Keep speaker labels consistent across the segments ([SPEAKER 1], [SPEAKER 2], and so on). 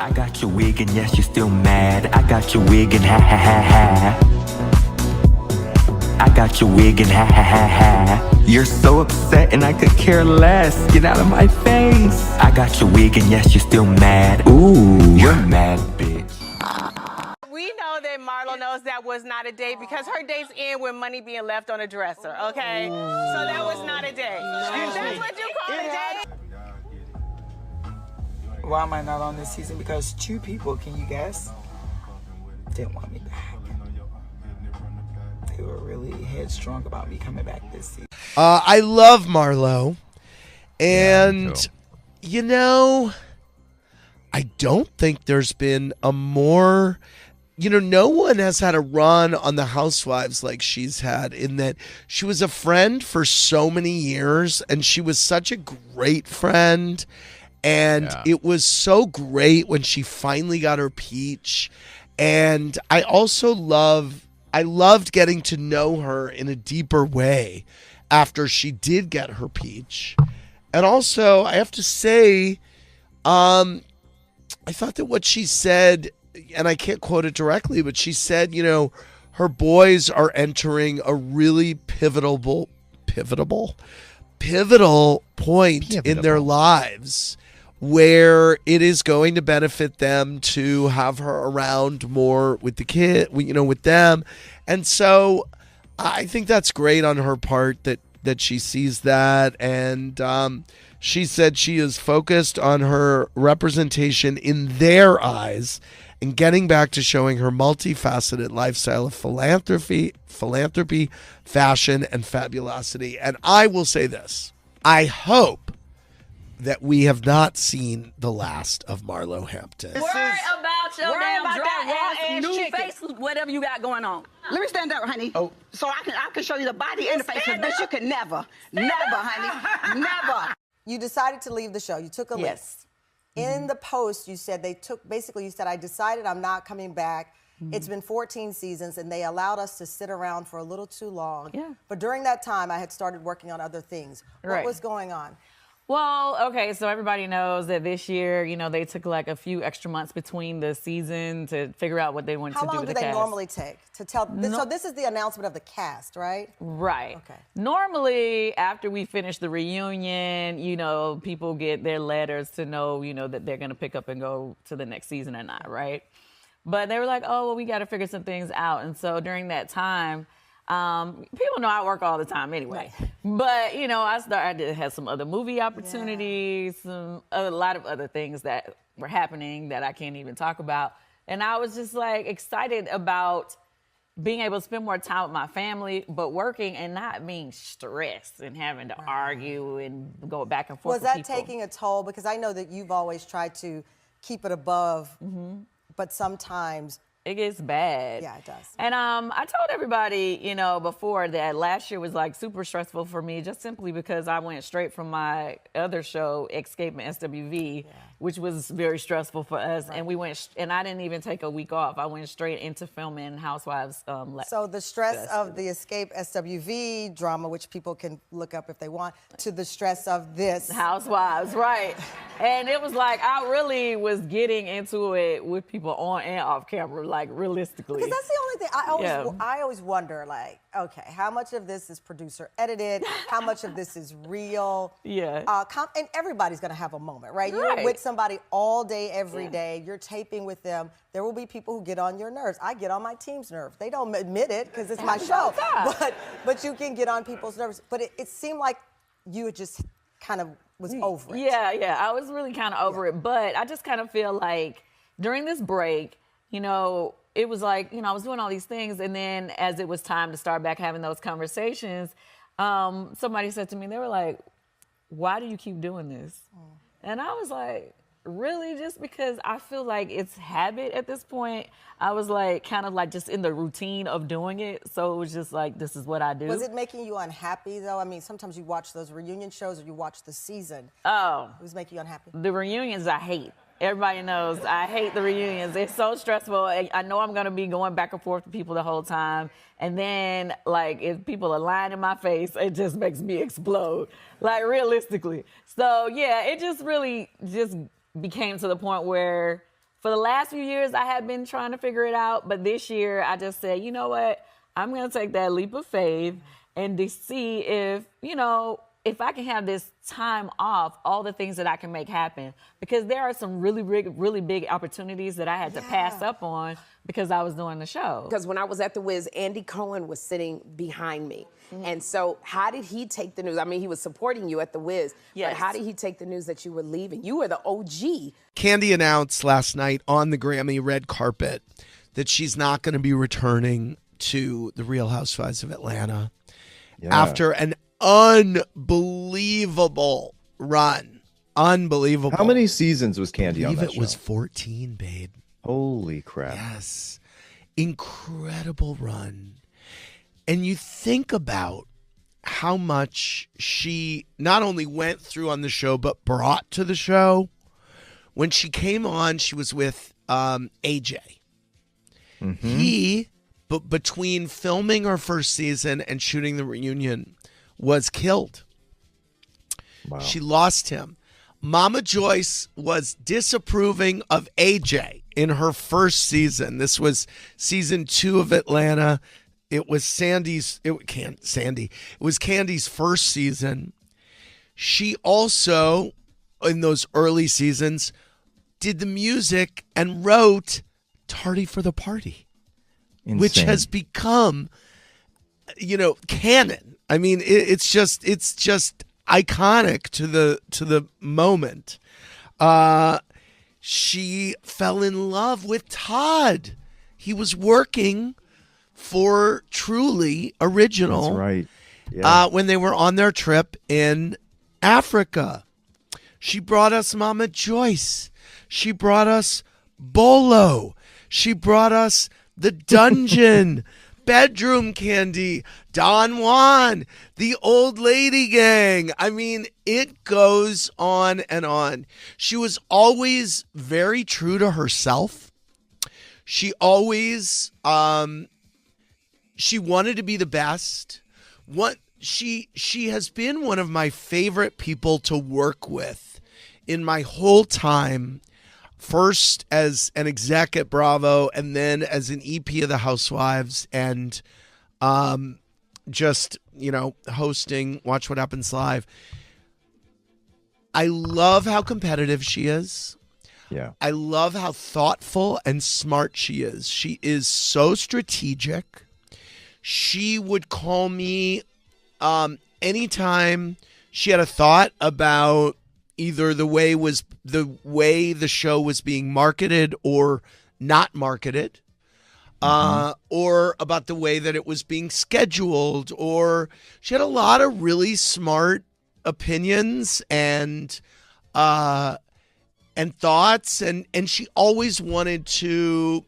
[SPEAKER 1] I got your wig and yes, you're still mad. I got your wig and ha ha ha ha. I got your wig and ha ha ha ha. You're so upset and I could care less. Get out of my face. I got your wig and yes, you're still mad. Ooh, you're mad, bitch.
[SPEAKER 2] We know that Marlo knows that was not a date because her dates end with money being left on a dresser, okay? So that was not a date. That's what you call a date?
[SPEAKER 3] Why am I not on this season? Because 2 people, can you guess, didn't want me back. They were really headstrong about me coming back this season.
[SPEAKER 4] I love Marlo. And, you know, I don't think there's been a more... You know, no one has had a run on the Housewives like she's had, in that she was a friend for so many years, and she was such a great friend. And it was so great when she finally got her peach. And I also loved getting to know her in a deeper way after she did get her peach. And also, I have to say, I thought that what she said, and I can't quote it directly, but she said, you know, her boys are entering a really pivotal point in their lives where it is going to benefit them to have her around more with the kid, you know, with them. And so I think that's great on her part that she sees that. And she said she is focused on her representation in their eyes and getting back to showing her multifaceted lifestyle of philanthropy, fashion, and fabulosity. And I will say this. I hope that we have not seen the last of Marlo Hampton.
[SPEAKER 5] Worry about your damn dry ass new face, whatever you got going on.
[SPEAKER 6] Let me stand up, honey. Oh. So I can show you the body and the face. Bitch, you could never, honey, never.
[SPEAKER 7] You decided to leave the show. You took a leave. In the post, you said you said, I decided I'm not coming back. It's been 14 seasons, and they allowed us to sit around for a little too long. Yeah. But during that time, I had started working on other things. What was going on?
[SPEAKER 8] Well, okay, so everybody knows that this year, you know, they took like a few extra months between the season to figure out what they wanted to do with the cast.
[SPEAKER 7] How long do they normally take to tell? So this is the announcement of the cast, right?
[SPEAKER 8] Right.
[SPEAKER 7] Okay.
[SPEAKER 8] Normally, after we finish the reunion, you know, people get their letters to know, you know, that they're going to pick up and go to the next season or not, right? But they were like, oh, well, we got to figure some things out. And so during that time, people know I work all the time anyway. Right. But, you know, I started to have some other movie opportunities, a lot of other things that were happening that I can't even talk about. And I was just like excited about being able to spend more time with my family, but working and not being stressed and having to argue and go back and forth with people.
[SPEAKER 7] Was that taking a toll? Because I know that you've always tried to keep it above, but sometimes
[SPEAKER 8] it gets bad.
[SPEAKER 7] Yeah, it does.
[SPEAKER 8] And I told everybody, you know, before that last year was like super stressful for me, just simply because I went straight from my other show, Escaping SWV, which was very stressful for us. Right. And we went, and I didn't even take a week off. I went straight into filming Housewives.
[SPEAKER 7] So the stress of the Escape SWV drama, which people can look up if they want, to the stress of this
[SPEAKER 8] Housewives, right? And it was like I really was getting into it with people on and off camera, like realistically.
[SPEAKER 7] Because that's the only thing I always wonder, like, okay, how much of this is producer edited? How much of this is real?
[SPEAKER 8] Yeah.
[SPEAKER 7] And everybody's gonna have a moment, right? You're with somebody all day, every day. You're taping with them. There will be people who get on your nerves. I get on my team's nerves. They don't admit it because it's my show. But you can get on people's nerves. But it seemed like you had just kind of was over it.
[SPEAKER 8] Yeah. I was really kind of over it. But I just kind of feel like during this break, you know, it was like, you know, I was doing all these things. And then as it was time to start back having those conversations, somebody said to me, they were like, why do you keep doing this? And I was like, really? Just because I feel like it's habit at this point. I was like, kind of like just in the routine of doing it. So it was just like, this is what I do.
[SPEAKER 7] Was it making you unhappy though? I mean, sometimes you watch those reunion shows or you watch the season.
[SPEAKER 8] Oh.
[SPEAKER 7] It was making you unhappy?
[SPEAKER 8] The reunions I hate. Everybody knows I hate the reunions. It's so stressful. I know I'm going to be going back and forth with people the whole time. And then, like, if people are lying in my face, it just makes me explode, like, realistically. So, yeah, it just really just became to the point where For the last few years, I had been trying to figure it out, but this year I just said, you know what? I'm going to take that leap of faith and to see if, if I can have this time off, all the things that I can make happen. Because there are some really big opportunities that I had to pass up on because I was doing the show.
[SPEAKER 9] Because when I was at the Wiz, Andy Cohen was sitting behind me. And so how did he take the news? I mean, he was supporting you at the Wiz, but how did he take the news that you were leaving? You were the OG.
[SPEAKER 4] Candy announced last night on the Grammy red carpet that she's not going to be returning to the Real Housewives of Atlanta after an unbelievable run. Unbelievable.
[SPEAKER 10] How many seasons was Candy on that show?
[SPEAKER 4] I believe it was 14, babe.
[SPEAKER 10] Holy crap.
[SPEAKER 4] Yes. Incredible run. And you think about how much she not only went through on the show, but brought to the show. When she came on, she was with AJ. He, between filming her first season and shooting the reunion, was killed.
[SPEAKER 10] Wow.
[SPEAKER 4] She lost him. Mama Joyce was disapproving of AJ in her first season. This was season 2 of Atlanta. It was It was Candy's first season. She also, in those early seasons, did the music and wrote "Tardy for the Party," which has become, canon. I mean, it's just iconic to the moment. She fell in love with Todd. He was working for Truly Original.
[SPEAKER 10] That's right. Yeah.
[SPEAKER 4] When they were on their trip in Africa. She brought us Mama Joyce. She brought us Bolo. She brought us The Dungeon, Bedroom Candy, Don Juan, the Old Lady Gang. I mean, it goes on and on. She was always very true to herself. She always she wanted to be the best. She has been one of my favorite people to work with in my whole time. First as an exec at Bravo, and then as an EP of the Housewives, and just, hosting Watch What Happens Live. I love how competitive she is.
[SPEAKER 10] Yeah.
[SPEAKER 4] I love how thoughtful and smart she is. She is so strategic. She would call me anytime she had a thought about either the way the show was being marketed or not marketed, or about the way that it was being scheduled, or she had a lot of really smart opinions and thoughts, and she always wanted to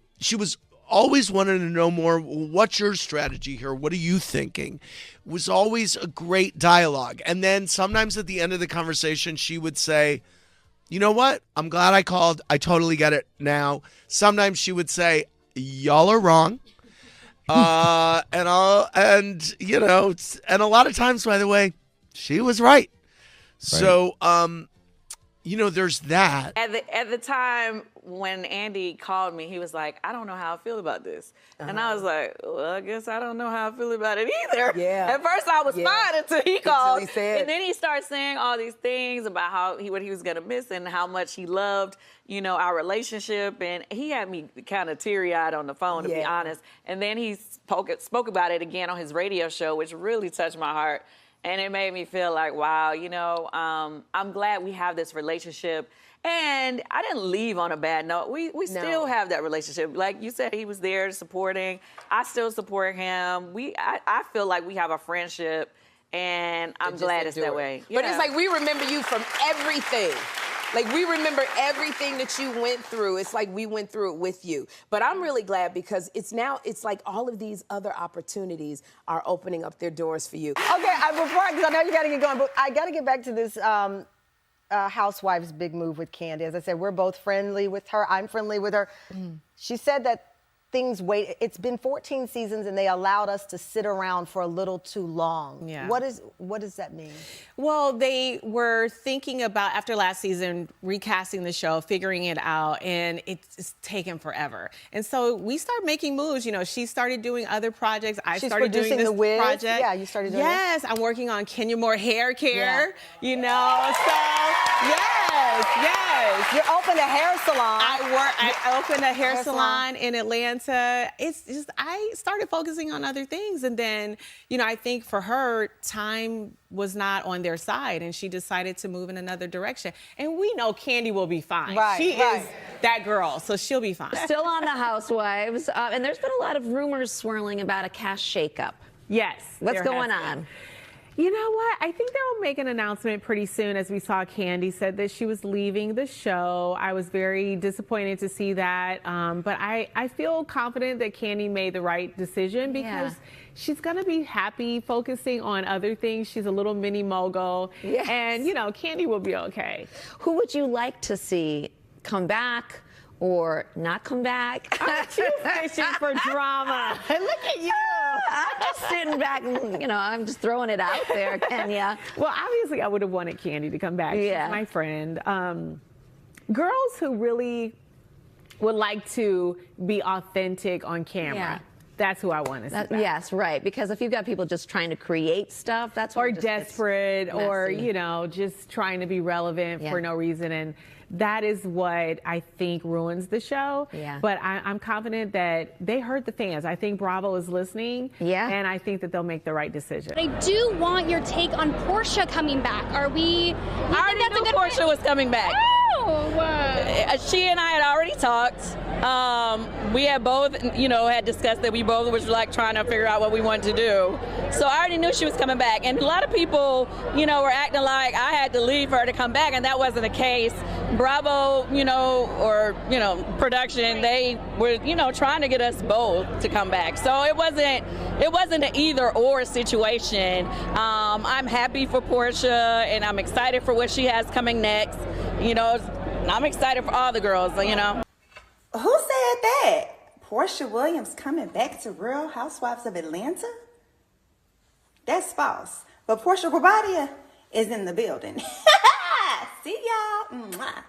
[SPEAKER 4] know more. What's your strategy here? What are you thinking? It was always a great dialogue. And then sometimes at the end of the conversation, she would say, you know what? I'm glad I called. I totally get it now. Sometimes she would say, y'all are wrong. And a lot of times, by the way, she was right. So, there's that.
[SPEAKER 8] At the time when Andy called me, he was like, I don't know how I feel about this. And I was like, well, I guess I don't know how I feel about it either.
[SPEAKER 9] Yeah.
[SPEAKER 8] At first I was fine until he called.
[SPEAKER 9] And
[SPEAKER 8] then he started saying all these things about what he was going to miss and how much he loved, our relationship. And he had me kind of teary-eyed on the phone, to be honest. And then he spoke about it again on his radio show, which really touched my heart. And it made me feel like, wow, I'm glad we have this relationship. And I didn't leave on a bad note. We still have that relationship. Like you said, he was there supporting. I still support him. I feel like we have a friendship, and I'm glad it's that way.
[SPEAKER 9] But it's like we remember you from everything. Like, we remember everything that you went through. It's like we went through it with you. But I'm really glad because it's like all of these other opportunities are opening up their doors for you.
[SPEAKER 7] Okay, because I know you got to get going, but I got to get back to this Housewives big move with Candy. As I said, we're both friendly with her. I'm friendly with her. She said that things wait. It's been 14 seasons and they allowed us to sit around for a little too long.
[SPEAKER 2] Yeah.
[SPEAKER 7] What does that mean?
[SPEAKER 2] Well, they were thinking about, after last season, recasting the show, figuring it out, and it's taken forever. And so we started making moves. You know, she started doing other projects. I
[SPEAKER 7] She's
[SPEAKER 2] started doing
[SPEAKER 7] producing
[SPEAKER 2] this
[SPEAKER 7] The Wiz.
[SPEAKER 2] project.
[SPEAKER 7] Yeah, you started doing
[SPEAKER 2] Yes, I'm working on Kenya Moore hair care. You know, so yes.
[SPEAKER 7] You're open a hair salon.
[SPEAKER 2] I opened a hair salon in Atlanta. It's just, I started focusing on other things. And then, you know, I think for her, time was not on their side and she decided to move in another direction. And we know Candy will be fine. She is that girl, so she'll be fine.
[SPEAKER 11] Still on the Housewives, and there's been a lot of rumors swirling about a cast shakeup.
[SPEAKER 2] Yes.
[SPEAKER 11] What's
[SPEAKER 2] there
[SPEAKER 11] going
[SPEAKER 2] has
[SPEAKER 11] on?
[SPEAKER 2] been. You know what? I think they'll make an announcement pretty soon, as we saw Candy said that she was leaving the show. I was very disappointed to see that. But I feel confident that Candy made the right decision because she's going to be happy focusing on other things. She's a little mini mogul.
[SPEAKER 11] Yes.
[SPEAKER 2] And, you know, Candy will be okay.
[SPEAKER 11] Who would you like to see come back or not come back?
[SPEAKER 2] Aren't you fishing for drama? Look at you.
[SPEAKER 11] I'm just sitting back, you know, I'm just throwing it out there, Kenya.
[SPEAKER 2] Well, obviously, I would have wanted Candy to come back.
[SPEAKER 11] Yeah.
[SPEAKER 2] She's my friend. Girls who really would like to be authentic on camera.
[SPEAKER 11] Yeah.
[SPEAKER 2] That's who I want to see back.
[SPEAKER 11] Yes, right. Because if you've got people just trying to create stuff, that's what
[SPEAKER 2] or desperate, or
[SPEAKER 11] messy.
[SPEAKER 2] you know, just trying to be relevant for no reason, and that is what I think ruins the show.
[SPEAKER 11] Yeah.
[SPEAKER 2] But I'm confident that they heard the fans. I think Bravo is listening.
[SPEAKER 11] Yeah.
[SPEAKER 2] And I think that they'll make the right decision.
[SPEAKER 12] I do want your take on Porsha coming back. Are we?
[SPEAKER 5] I already knew Porsha was coming back. She and I had already talked. We had both, you know, had discussed that we both was like trying to figure out what we wanted to do. So I already knew she was coming back. And a lot of people, you know, were acting like I had to leave for her to come back, and that wasn't the case. Bravo, you know, or, you know, production, they were, you know, trying to get us both to come back. So it wasn't an either or situation. I'm happy for Porsha, and I'm excited for what she has coming next. You know, I'm excited for all the girls, you know.
[SPEAKER 13] Who said that? Porsha Williams coming back to Real Housewives of Atlanta? That's false. But Porsha Williams is in the building. See y'all. Mwah.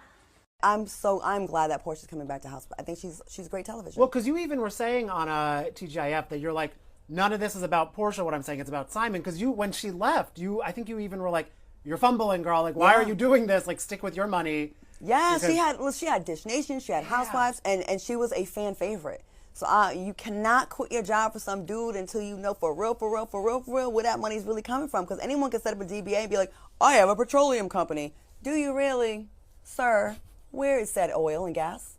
[SPEAKER 7] I'm glad that Porsha's coming back to Housewives. I think she's great television.
[SPEAKER 14] Well, because you even were saying on TGIF that you're like, none of this is about Porsha. What I'm saying, it's about Simon. Because when she left, I think you even were like, you're fumbling, girl. Like, why are you doing this? Like, stick with your money.
[SPEAKER 7] Yeah, she had Dish Nation, she had Housewives, and she was a fan favorite. So you cannot quit your job for some dude until you know for real where that money's really coming from. Because anyone can set up a DBA and be like, I have a petroleum company. Do you really, sir? Where is that oil and gas?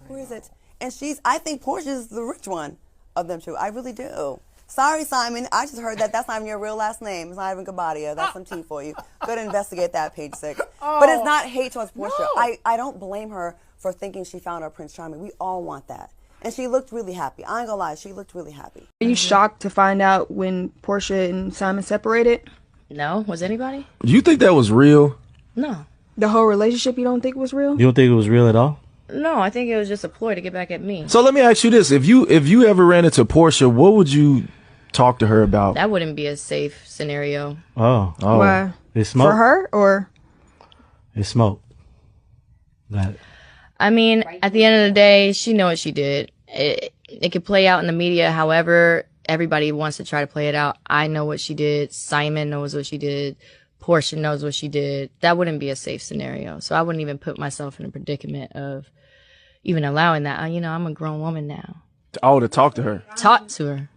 [SPEAKER 7] Where is it? And I think Portia's the rich one of them two. I really do. Sorry, Simon. I just heard that's not even your real last name. It's not even Gabadia. That's some tea for you. Go to investigate that, page 6. But it's not hate towards Porsha. No. I don't blame her for thinking she found her Prince Charming. We all want that. And she looked really happy. I ain't gonna lie, she looked really happy.
[SPEAKER 15] Are you shocked to find out when Porsha and Simon separated?
[SPEAKER 16] No. Was anybody?
[SPEAKER 17] Do you think that was real?
[SPEAKER 16] No.
[SPEAKER 15] The whole relationship you don't think was real?
[SPEAKER 17] You don't think it was real at all?
[SPEAKER 16] No, I think it was just a ploy to get back at me.
[SPEAKER 17] So let me ask you this. If you ever ran into Porsha, what would you talk to her about?
[SPEAKER 16] That wouldn't be a safe scenario.
[SPEAKER 17] Oh.
[SPEAKER 15] Why?
[SPEAKER 17] It's smoke?
[SPEAKER 15] For her, or?
[SPEAKER 17] It's smoke.
[SPEAKER 16] I mean, at the end of the day, she know what she did. It could play out in the media however everybody wants to try to play it out. I know what she did. Simon knows what she did. Porsha knows what she did. That wouldn't be a safe scenario. So I wouldn't even put myself in a predicament of even allowing that. You know, I'm a grown woman now.
[SPEAKER 17] Oh, to talk to her.
[SPEAKER 16] Talk to her.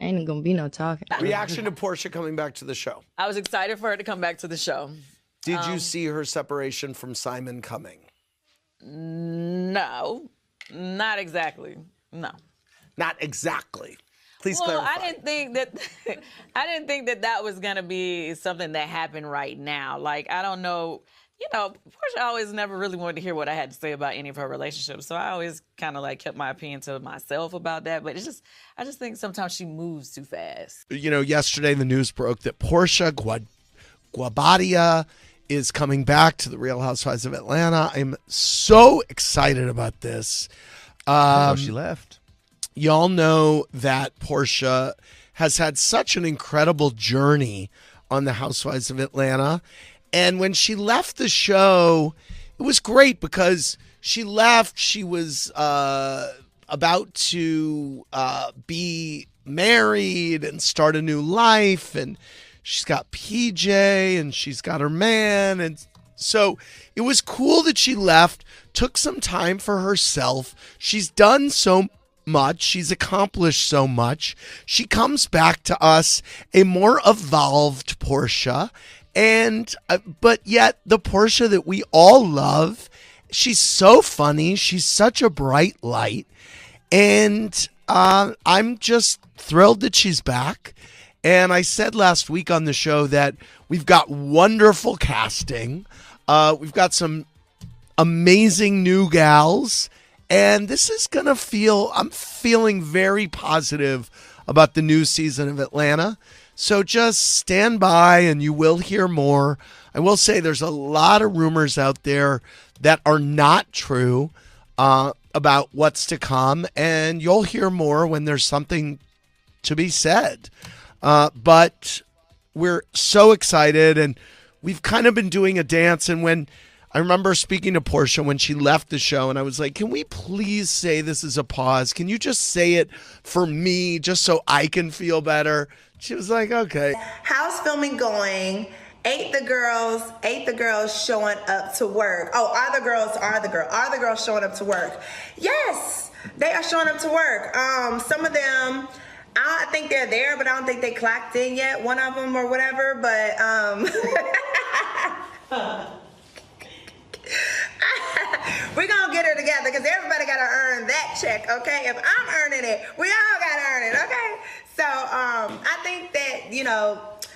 [SPEAKER 16] Ain't gonna be no talking.
[SPEAKER 4] Reaction to Porsha coming back to the show.
[SPEAKER 8] I was excited for her to come back to the show.
[SPEAKER 4] Did you see her separation from Simon coming?
[SPEAKER 8] No, not exactly. No.
[SPEAKER 4] Not exactly. Please clarify.
[SPEAKER 8] I didn't think that was gonna be something that happened right now. Like, I don't know. You know, Porsha always never really wanted to hear what I had to say about any of her relationships. So I always kind of like kept my opinion to myself about that. But I just think sometimes she moves too fast.
[SPEAKER 4] You know, yesterday the news broke that Porsha Guabadia is coming back to the Real Housewives of Atlanta. I'm so excited about this.
[SPEAKER 10] She left.
[SPEAKER 4] y'all know that Porsha has had such an incredible journey on the Housewives of Atlanta. And when she left the show, it was great because she left. She was about to be married and start a new life. And she's got PJ and she's got her man. And so it was cool that she left, took some time for herself. She's done so much. She's accomplished so much. She comes back to us a more evolved Porsha, and but yet the Porsha that we all love. She's so funny. She's such a bright light, and I'm just thrilled that she's back. And I said last week on the show that we've got wonderful casting. We've got some amazing new gals. And this is going to I'm feeling very positive about the new season of Atlanta. So just stand by and you will hear more. I will say there's a lot of rumors out there that are not true about what's to come. And you'll hear more when there's something to be said. But we're so excited, and we've kind of been doing a dance. And when I remember speaking to Porsha when she left the show, and I was like, can we please say this is a pause? Can you just say it for me, just so I can feel better? She was like, okay.
[SPEAKER 18] How's filming going? Ain't the girls showing up to work? Oh, are the girls showing up to work? Yes, they are showing up to work. Some of them, I think they're there, but I don't think they clocked in yet. One of them or whatever, but we're gonna get her together because everybody gotta earn that check, okay? If I'm earning it, we all gotta earn it, okay? So I think that,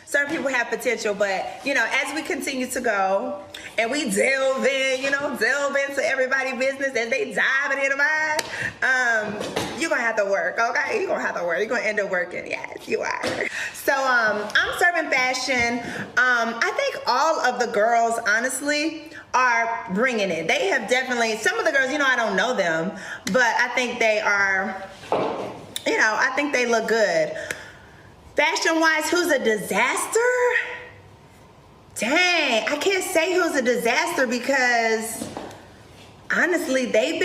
[SPEAKER 18] certain people have potential, but, as we continue to go and we delve into everybody's business as they dive into mine, you're gonna have to work, okay? You're gonna have to work. You're gonna end up working. Yes, you are. So I'm serving fashion. I think all of the girls, honestly, are bringing it. They have definitely, some of the girls, I don't know them, but I think they are, I think they look good. Fashion-wise, who's a disaster? Dang, I can't say who's a disaster because, honestly, they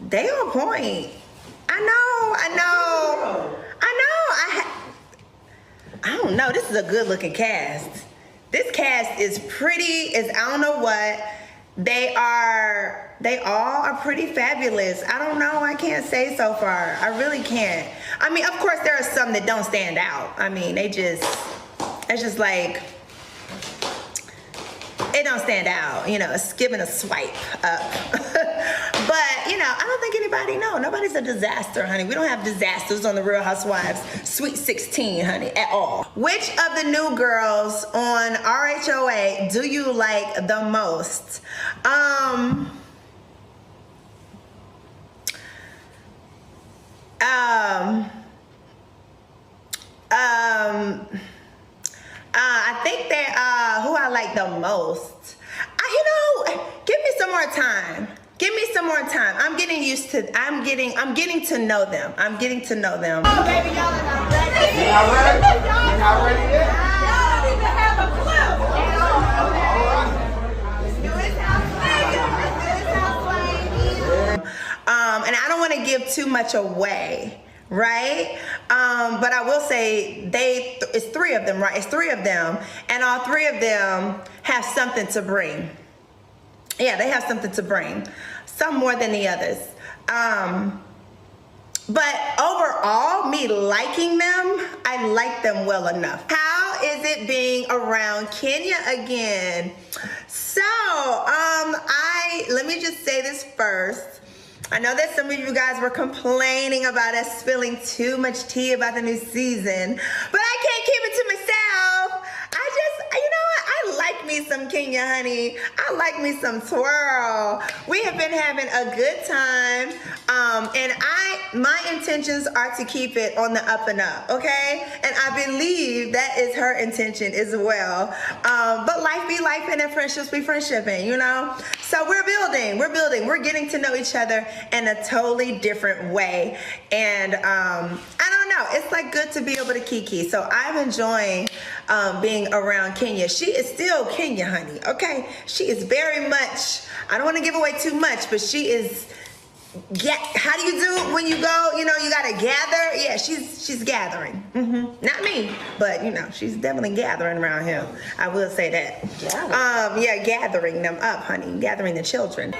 [SPEAKER 18] on point. I don't know. This is a good-looking cast. This cast is pretty as I don't know what. They all are pretty fabulous. I don't know. I can't say so far. I really can't. I mean, of course, there are some that don't stand out. I mean, it's just like, it don't stand out. It's giving a swipe up. But, I don't think anybody nobody's a disaster, honey. We don't have disasters on the Real Housewives Sweet 16, honey, at all. Which of the new girls on RHOA do you like the most? I think that who I like the most. Give me some more time. Give me some more time. I'm getting to know them. I'm getting to know them. Oh, baby, y'all are not ready. You're not ready? You're not ready yet? Y'all don't even have a clue. And I don't want to give too much away, right? But I will say it's three of them, right? It's three of them, and all three of them have something to bring. Yeah, they have something to bring. Some more than the others. But overall, me liking them, I like them well enough. How is it being around Kenya again? So, let me just say this first. I know that some of you guys were complaining about us spilling too much tea about the new season, but I can't keep it to myself. I like me some Kenya, honey. I like me some twirl. We have been having a good time, and I my intentions are to keep it on the up and up, okay? And I believe that is her intention as well. But life be life and friendships be friendshipping, you know? So we're building, we're getting to know each other in a totally different way. And I don't know, it's like good to be able to kiki. So I'm enjoying being around Kenya. She is still Kenya, honey, okay? She is very much, I don't want to give away too much, but she is, how do you do it when you go, you know, you got to gather? Yeah, she's gathering. Not me, but, you know, she's definitely gathering around here. I will say that. Yeah, gathering them up, honey, gathering the children.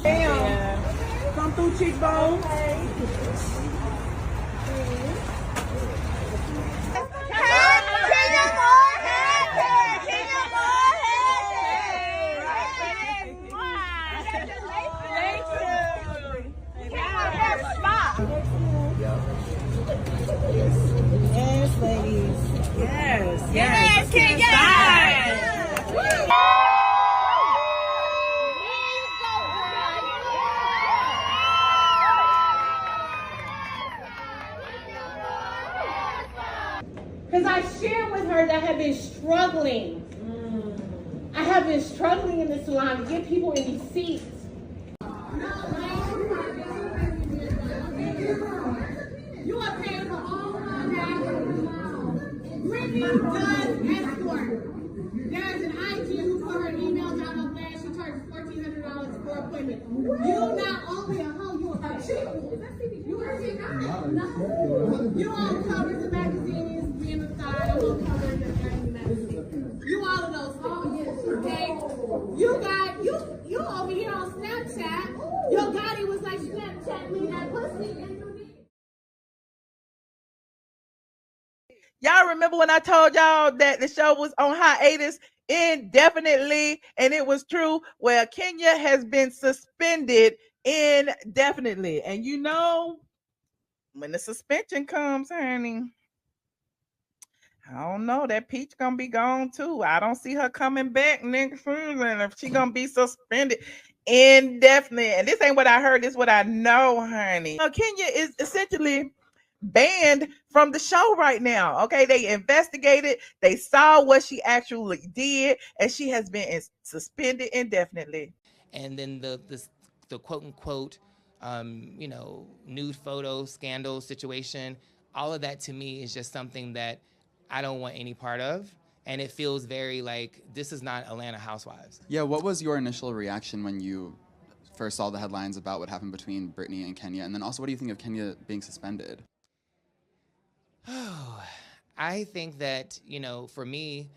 [SPEAKER 6] Damn. Come through, cheekbones. Yes, ladies. Yes. Yes, Kenya.
[SPEAKER 19] Because I shared with her that I have been struggling. I have been struggling in the salon to get people in these seats. You are paying for all of that. Brittany does escort. There's an IG who put her email down on flash. She charges $1,400 for appointment. You not only a hoe, you a cheap. You a cheap. You all cover the magazines, being a side, I'm on cover the magazine. You all of those hoes, okay? You over here on Snapchat. Your Gotti was like, Snapchat me that pussy.
[SPEAKER 6] Y'all remember when I told y'all that the show was on hiatus indefinitely, and it was true? Well, Kenya has been suspended indefinitely. And you know, when the suspension comes, honey, I don't know, that Peach gonna be gone too. I don't see her coming back next season if she gonna be suspended indefinitely. And this ain't what I heard, this is what I know, honey. Kenya is essentially banned from the show right now. Okay, they investigated, they saw what she actually did, and she has been suspended indefinitely.
[SPEAKER 20] And then the quote unquote nude photo scandal situation, all of that to me is just something that I don't want any part of. And it feels very like this is not Atlanta Housewives.
[SPEAKER 21] Yeah, what was your initial reaction when you first saw the headlines about what happened between Brittany and Kenya? And then also, what do you think of Kenya being suspended?
[SPEAKER 20] Oh, I think that, for me,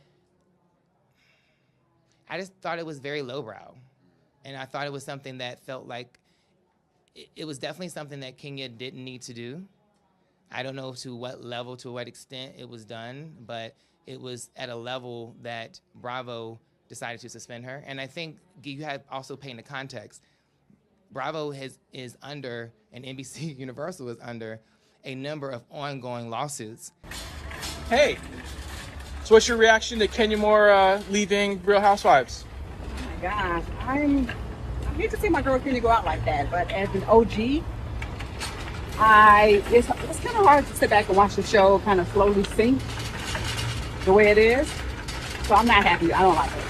[SPEAKER 20] I just thought it was very lowbrow. And I thought it was something that felt like it was definitely something that Kenya didn't need to do. I don't know to what level, to what extent it was done, but it was at a level that Bravo decided to suspend her. And I think you have also paint the context. Bravo is under, and NBC Universal is under, a number of ongoing lawsuits.
[SPEAKER 22] Hey, so what's your reaction to Kenya Moore leaving Real Housewives?
[SPEAKER 23] Oh my gosh, I hate to see my girl Kenya go out like that, but as an OG, it's kind of hard to sit back and watch the show kind of slowly sink the way it is. So I'm not happy. I don't like it.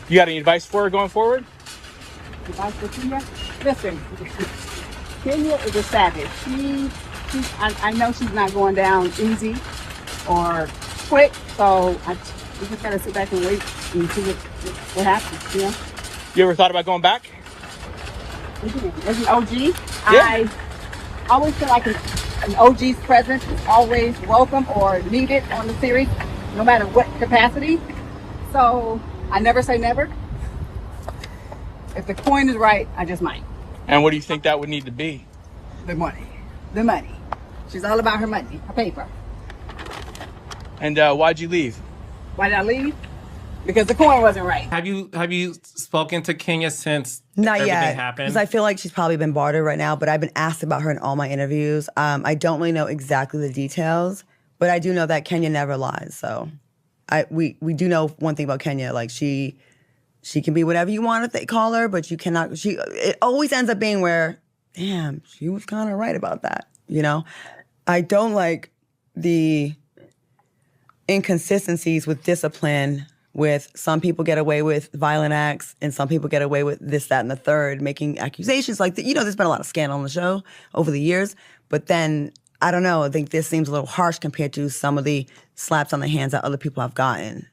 [SPEAKER 22] You got any advice for her going forward?
[SPEAKER 23] Advice for Kenya? Listen, Kenya is a savage. I know she's not going down easy or quick, so we just gotta sit back and wait and see what happens,
[SPEAKER 22] You ever thought about going back?
[SPEAKER 23] As an OG,
[SPEAKER 22] yeah.
[SPEAKER 23] I always feel like an OG's presence is always welcome or needed on the series, no matter what capacity. So I never say never. If the coin is right, I just might.
[SPEAKER 22] And what do you think that would need to be?
[SPEAKER 23] The money. The money. She's all about her money, her paper.
[SPEAKER 22] And why'd you leave?
[SPEAKER 23] Why did I leave? because the coin wasn't right.
[SPEAKER 1] Have you spoken to Kenya since
[SPEAKER 3] Not
[SPEAKER 1] everything
[SPEAKER 3] yet,
[SPEAKER 1] happened?
[SPEAKER 3] because I feel like she's probably been bartered right now, but I've been asked about her in all my interviews. I don't really know exactly the details, but I do know that Kenya never lies. So we do know one thing about Kenya, like she can be whatever you want to call her, but you cannot, it always ends up being where, damn, she was kind of right about that, you know? I don't like the inconsistencies with discipline, with some people get away with violent acts and some people get away with this, that, and the third, making accusations like that. You know, there's been a lot of scandal on the show over the years, but then, I don't know, I think this seems a little harsh compared to some of the slaps on the hands that other people have gotten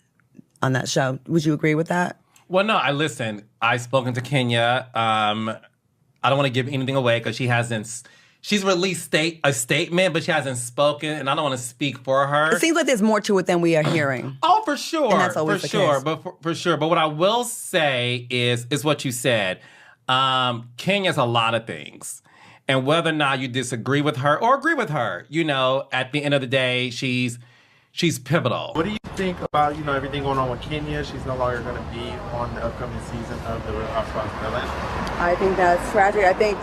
[SPEAKER 3] on that show. Would you agree with that?
[SPEAKER 1] Well, no, I've spoken to Kenya. I don't want to give anything away because she's released a statement, but she hasn't spoken, and I don't want to speak for her.
[SPEAKER 3] It seems like there's more to it than we are hearing.
[SPEAKER 1] Oh, for sure.
[SPEAKER 3] And that's always the case.
[SPEAKER 1] For sure. But what I will say is what you said. Kenya's a lot of things. And whether or not you disagree with her or agree with her, you know, at the end of the day, she's pivotal.
[SPEAKER 9] What do you think about, you know, everything going on with Kenya? She's no longer going to be on the upcoming season of The Real Housewives of Atlanta.
[SPEAKER 3] I think that's tragic. I think,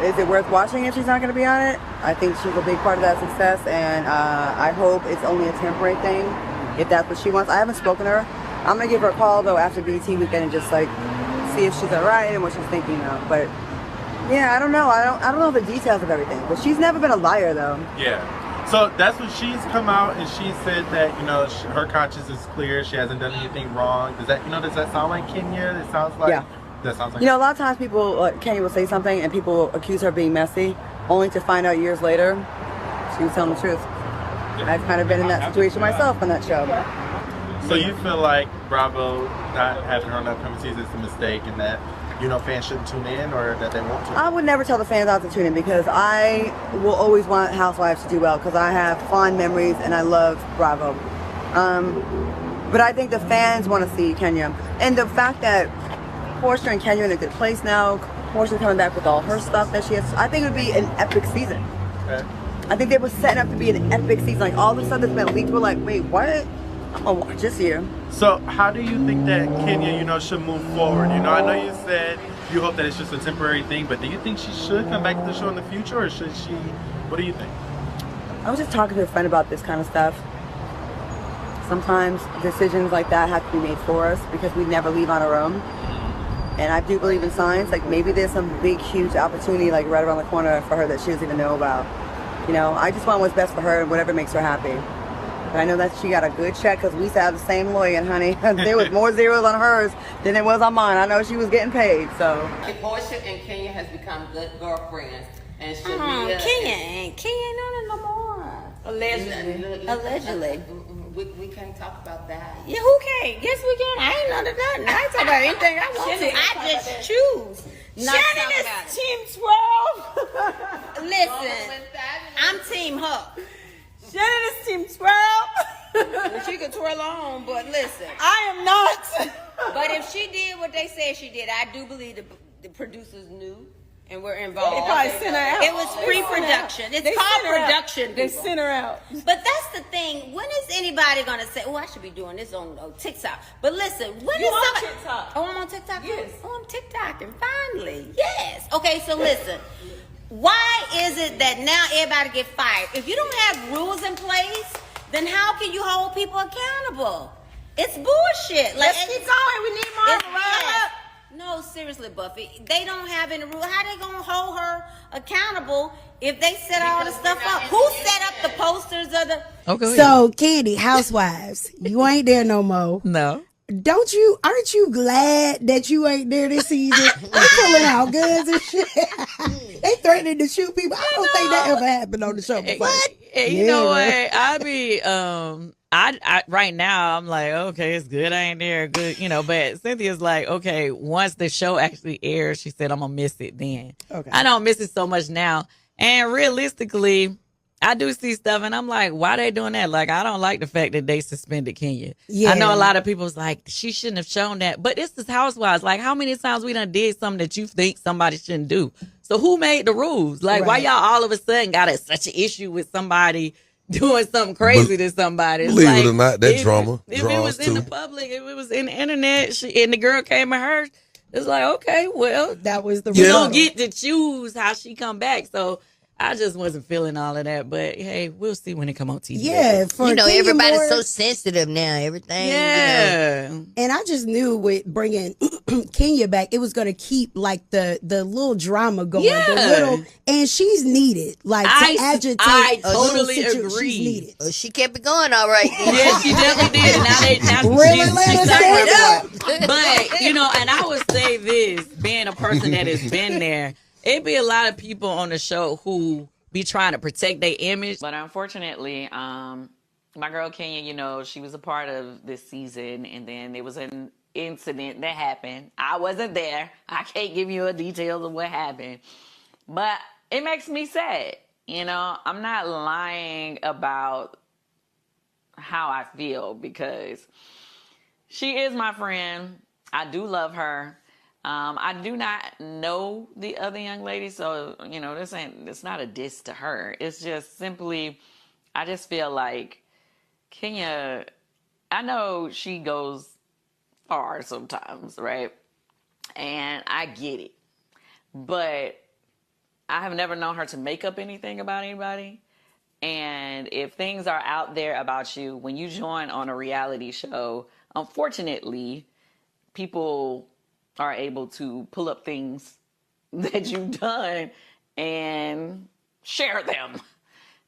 [SPEAKER 3] is it worth watching if she's not going to be on it? I think she's a big part of that success, and I hope it's only a temporary thing, if that's what she wants. I haven't spoken to her. I'm going to give her a call, though, after BET weekend and just, like, see if she's all right and what she's thinking of. But, yeah, I don't know. I don't know the details of everything. But she's never been a liar, though.
[SPEAKER 9] Yeah. So that's what she's come out and she said that, you know, her conscience is clear. She hasn't done anything wrong. Does that sound like Kenya? It sounds like,
[SPEAKER 3] yeah.
[SPEAKER 9] That sounds like,
[SPEAKER 3] you know, a lot of times people, Kenya will say something and people accuse her of being messy, only to find out years later she was telling the truth. I've kind of been in that situation myself on that show.
[SPEAKER 9] So you feel like Bravo not having her on the upcoming season is a mistake, and that, you know, fans shouldn't tune in, or that they won't tune in?
[SPEAKER 3] I would never tell the fans not to tune in, because I will always want Housewives to do well, because I have fond memories and I love Bravo. But I think the fans want to see Kenya. And the fact that Porsha and Kenya are in a good place now, Porsha's coming back with all her stuff that she has, I think it would be an epic season.
[SPEAKER 9] Okay.
[SPEAKER 3] I think they were setting up to be an epic season. Like, all the stuff that's been leaked, we're like, wait, what? I'm gonna watch this year.
[SPEAKER 9] So how do you think that Kenya, you know, should move forward? You know, I know you said you hope that it's just a temporary thing, but do you think she should come back to the show in the future, or should she, what do you think?
[SPEAKER 3] I was just talking to a friend about this kind of stuff. Sometimes decisions like that have to be made for us because we never leave on our own. And I do believe in signs, like maybe there's some big, huge opportunity like right around the corner for her that she doesn't even know about. You know, I just want what's best for her and whatever makes her happy. But I know that she got a good check because we used to have the same lawyer, and honey, there was more zeros on hers than there was on mine. I know she was getting paid, so.
[SPEAKER 24] Porsha and Kenya has become good girlfriends, and should
[SPEAKER 5] Kenya ain't no more. Allegedly.
[SPEAKER 24] We can't talk about that.
[SPEAKER 5] Yeah, who can? Yes, we can. I ain't under nothing. I ain't talk about anything I want to. I just choose. Shannon is Team 12. Listen, I'm Team Huck. Shannon is Team 12. Well, she can twirl on, but listen. I am not. But if she did what they said she did, I do believe the producers knew and were involved.
[SPEAKER 2] They probably sent her out.
[SPEAKER 5] It was pre-production. It's called production.
[SPEAKER 2] They sent her out.
[SPEAKER 5] But that's the thing. When is anybody going to say, oh, I should be doing this on TikTok? But listen, when
[SPEAKER 2] you
[SPEAKER 5] is
[SPEAKER 2] on
[SPEAKER 5] somebody...
[SPEAKER 2] TikTok?
[SPEAKER 5] Oh, I'm on TikTok?
[SPEAKER 2] Yes.
[SPEAKER 5] Oh, I'm TikToking. Finally. Yes. Okay, so listen. Why is it that now everybody get fired? If you don't have rules in place, then how can you hold people accountable? It's bullshit.
[SPEAKER 2] Let's keep going. We need more.
[SPEAKER 5] No, seriously, Buffy. They don't have any rule. How they gonna hold her accountable if they set all the stuff up? Who set up the posters of the?
[SPEAKER 25] Okay. So, Candy, Housewives, you ain't there no more.
[SPEAKER 8] No.
[SPEAKER 25] Aren't you glad that you ain't there this season? They pulling out guns and shit. They threatening to shoot people. I don't think that ever happened on the show before.
[SPEAKER 8] Hey, you know what? I be I right now I'm like, okay, it's good I ain't there, good, you know, but Cynthia's like, okay, once the show actually airs, she said I'm gonna miss it then. Okay. I don't miss it so much now. And realistically, I do see stuff and I'm like, why they doing that? Like, I don't like the fact that they suspended Kenya. Yeah. I know a lot of people's like, she shouldn't have shown that. But it's just Housewives. Like, how many times we done did something that you think somebody shouldn't do? So who made the rules? Like, why y'all all of a sudden got such an issue with somebody doing something crazy to somebody. It's
[SPEAKER 7] Believe
[SPEAKER 8] like,
[SPEAKER 7] it or not, that drama
[SPEAKER 8] if it
[SPEAKER 7] draws
[SPEAKER 8] was in the
[SPEAKER 7] too.
[SPEAKER 8] public, if it was in the internet, and the girl came at her, it's like, okay, well,
[SPEAKER 25] that was the
[SPEAKER 8] you
[SPEAKER 25] result.
[SPEAKER 8] don't get to choose how she come back. So I just wasn't feeling all of that. But hey, we'll see when it come on TV.
[SPEAKER 25] Yeah, for
[SPEAKER 11] You know,
[SPEAKER 25] Kenya
[SPEAKER 11] everybody's
[SPEAKER 25] Moore-
[SPEAKER 11] so sensitive now. Everything.
[SPEAKER 8] Yeah.
[SPEAKER 11] You know.
[SPEAKER 25] And I just knew with bringing Kenya back, it was going to keep like the little drama going.
[SPEAKER 8] Yeah.
[SPEAKER 25] The little, and she's needed, like to agitate.
[SPEAKER 8] I
[SPEAKER 25] a little
[SPEAKER 8] totally
[SPEAKER 25] situ-
[SPEAKER 8] agree.
[SPEAKER 25] She's needed.
[SPEAKER 11] Well, she kept it going all right.
[SPEAKER 8] Yeah, she definitely did. Now
[SPEAKER 25] Really
[SPEAKER 8] she's
[SPEAKER 25] let us
[SPEAKER 8] suffering
[SPEAKER 25] stand
[SPEAKER 8] for it. But, you know, and I would say this, being a person that has been there, it'd be a lot of people on the show who be trying to protect their image. But unfortunately, my girl Kenya, you know, she was a part of this season, and then there was an incident that happened. I wasn't there. I can't give you a details of what happened. But it makes me sad. You know, I'm not lying about how I feel because she is my friend. I do love her. I do not know the other young lady, so, you know, it's not a diss to her. It's just simply, I just feel like Kenya, I know she goes far sometimes, right? And I get it. But I have never known her to make up anything about anybody. And if things are out there about you, when you join on a reality show, unfortunately, people are able to pull up things that you've done and share them.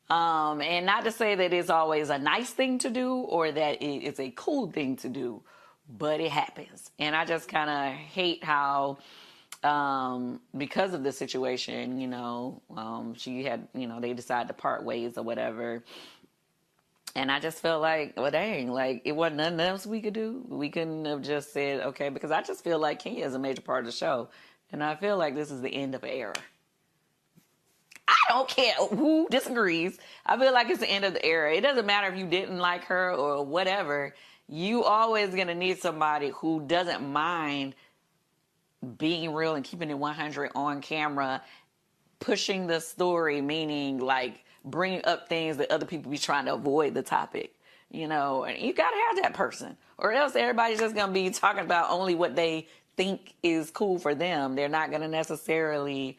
[SPEAKER 8] And not to say that it's always a nice thing to do or that it's a cool thing to do, but it happens. And I just kind of hate how, because of the situation, you know, she had, you know, they decided to part ways or whatever. And I just felt like, well, dang, like it wasn't nothing else we could do. We couldn't have just said, okay, because I just feel like Kenya is a major part of the show. And I feel like this is the end of an era. I don't care who disagrees. I feel like it's the end of the era. It doesn't matter if you didn't like her or whatever. You always going to need somebody who doesn't mind being real and keeping it 100 on camera, pushing the story, meaning like bringing up things that other people be trying to avoid the topic, you know, and you got to have that person or else everybody's just going to be talking about only what they think is cool for them. They're not going to necessarily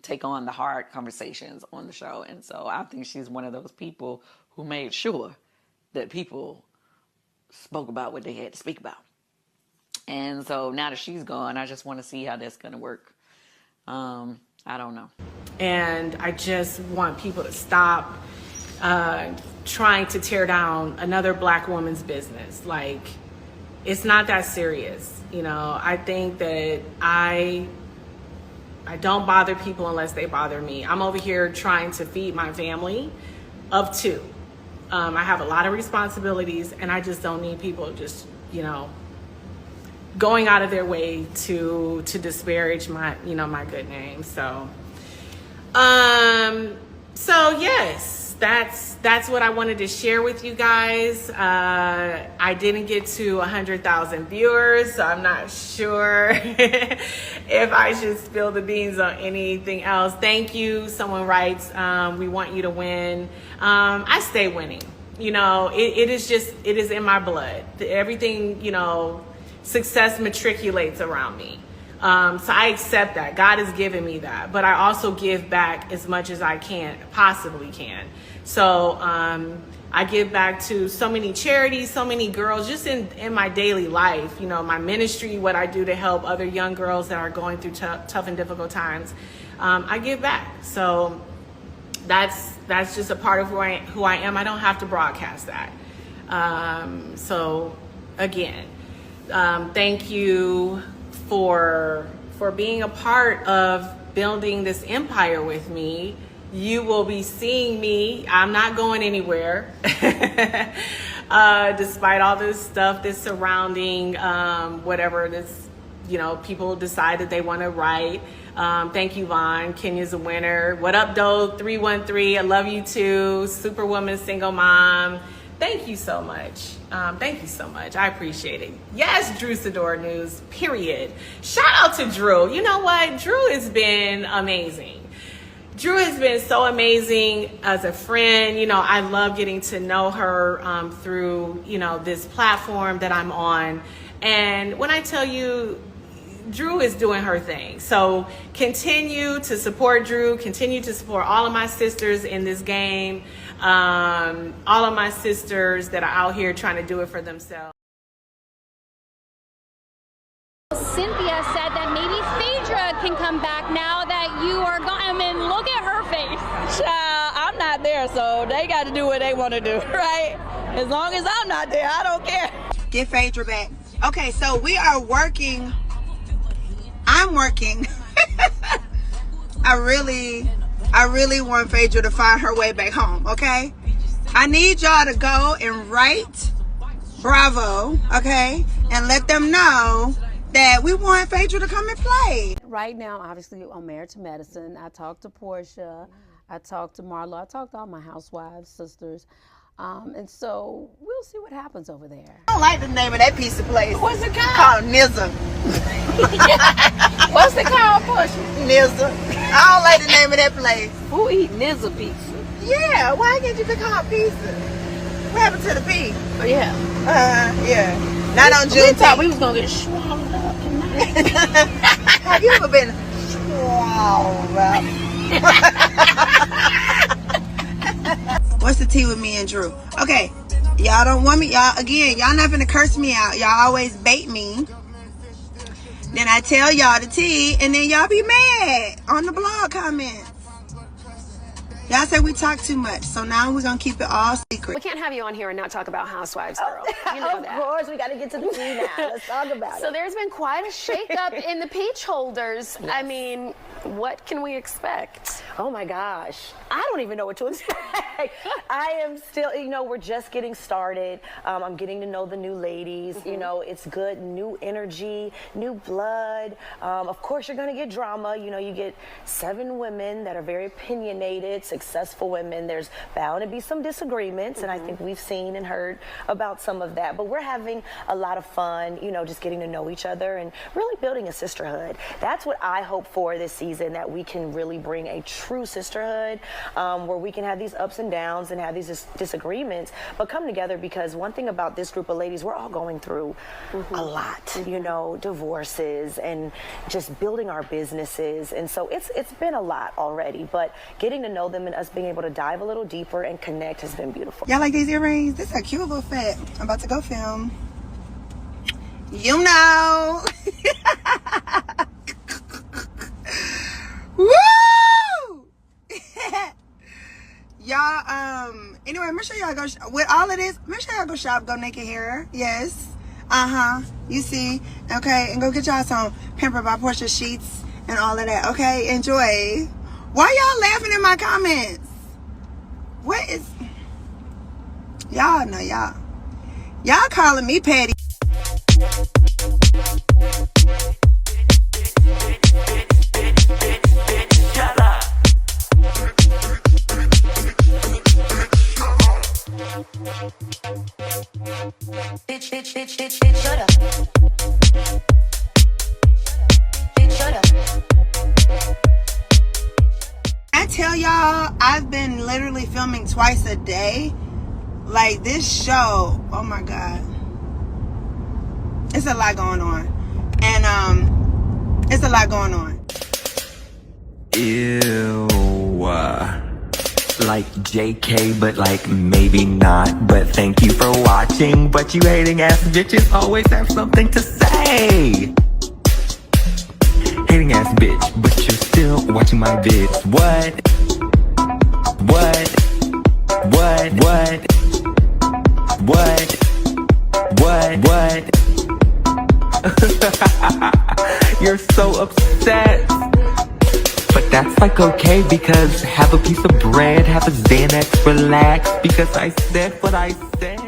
[SPEAKER 8] take on the hard conversations on the show. And so I think she's one of those people who made sure that people spoke about what they had to speak about. And so now that she's gone, I just want to see how that's going to work. I don't know.
[SPEAKER 2] And I just want people to stop trying to tear down another Black woman's business. Like, it's not that serious. You know, I think that I don't bother people unless they bother me. I'm over here trying to feed my family of two. I have a lot of responsibilities, and I just don't need people just, you know, going out of their way to disparage my, you know, my good name. So yes, that's what I wanted to share with you guys. I didn't get to 100,000 viewers, so I'm not sure if I should spill the beans on anything else. Thank you. Someone writes, we want you to win. I stay winning. You know, it is in my blood. Everything, you know, success matriculates around me. So I accept that. God has given me that. But I also give back as much as I possibly can. So I give back to so many charities, so many girls, just in my daily life. You know, my ministry, what I do to help other young girls that are going through tough and difficult times. I give back. So that's just a part of who I am. I don't have to broadcast that. So again, thank you for being a part of building this empire with me. You will be seeing me. I'm not going anywhere. Despite all this stuff that's surrounding whatever this, you know, people decide that they want to write. Thank you, Vaughn. Kenya's a winner. What up, Doe 313? I love you too. Superwoman, single mom. Thank you so much. Thank you so much. I appreciate it. Yes, Drew Sidor News, period. Shout out to Drew. You know what? Drew has been amazing. Drew has been so amazing as a friend. You know, I love getting to know her through, you know, this platform that I'm on. And when I tell you, Drew is doing her thing. So continue to support Drew, continue to support all of my sisters in this game, all of my sisters that are out here trying to do it for themselves.
[SPEAKER 7] Cynthia said that maybe Phaedra can come back now that you are gone. I mean, look at her face.
[SPEAKER 5] Child, I'm not there, so they got to do what they want to do, right? As long as I'm not there, I don't care.
[SPEAKER 18] Get Phaedra back. Okay, so we are working. I'm working. I really want Phaedra to find her way back home, okay? I need y'all to go and write Bravo, okay? And let them know that we want Phaedra to come and play.
[SPEAKER 12] Right now, obviously, I'm married to Medicine. I talked to Porsha. I talked to Marlo. I talked to all my housewives, sisters. And so we'll see what happens over there.
[SPEAKER 18] I don't like the name of that piece of place.
[SPEAKER 12] What's it called?
[SPEAKER 18] Called Nizza.
[SPEAKER 12] What's it called, Porsha?
[SPEAKER 18] Nizza. I don't like the name of that place.
[SPEAKER 12] Who eat Nizza pizza?
[SPEAKER 18] Yeah, why can't you be called pizza? What happened to the P?
[SPEAKER 12] Oh, yeah.
[SPEAKER 18] Yeah. Not on June.
[SPEAKER 12] We thought we was going to get swallowed up tonight.
[SPEAKER 18] Have you ever been swallowed up? What's the tea with me and Drew? Okay, y'all don't want me. Y'all not gonna curse me out. Y'all always bait me. Then I tell y'all the tea, and then y'all be mad on the blog comments. Y'all say we talk too much, so now we're gonna keep it all secret.
[SPEAKER 13] We can't have you on here and not talk about Housewives, girl. You know that.
[SPEAKER 12] Of course, we got to get to the tea now. Let's talk about it.
[SPEAKER 13] So there's been quite a shakeup in the peach holders. Yes. I mean, what can we expect?
[SPEAKER 12] Oh my gosh, I don't even know what to expect. I am still, you know, we're just getting started. I'm getting to know the new ladies. You know, it's good, new energy, new blood. Of course, you're gonna get drama. You know, you get 7 women that are very opinionated, successful women. There's bound to be some disagreements, and I think we've seen and heard about some of that. But we're having a lot of fun, you know, just getting to know each other and really building a sisterhood. That's what I hope for this season, that we can really bring a true sisterhood where we can have these ups and downs and have these disagreements, but come together, because one thing about this group of ladies, we're all going through a lot, you know, divorces and just building our businesses. And so it's been a lot already, but getting to know them and us being able to dive a little deeper and connect has been beautiful.
[SPEAKER 18] Y'all like these earrings? This is a cute little fit. I'm about to go film. You know. Woo! Y'all, anyway, make sure y'all go, with all of this, make sure y'all go shop, Go Naked Hair. Yes. You see. Okay, and go get y'all some Pampered by Porsha sheets and all of that. Okay, enjoy. Why y'all laughing in my comments? What is... Y'all know y'all calling me petty.
[SPEAKER 14] Shut up. Bitch, shut up. Bitch, shut up.
[SPEAKER 18] I tell y'all, I've been literally filming twice a day. Like, this show, oh my God. It's a lot going on. And, it's a lot going on.
[SPEAKER 15] Ew. Like JK, but like maybe not. But thank you for watching. But you hating ass bitches always have something to say. Hating ass bitch, but you're still watching my vids. What? You're so upset. But that's like okay, because have a piece of bread, have a Xanax, relax, because I said what I said.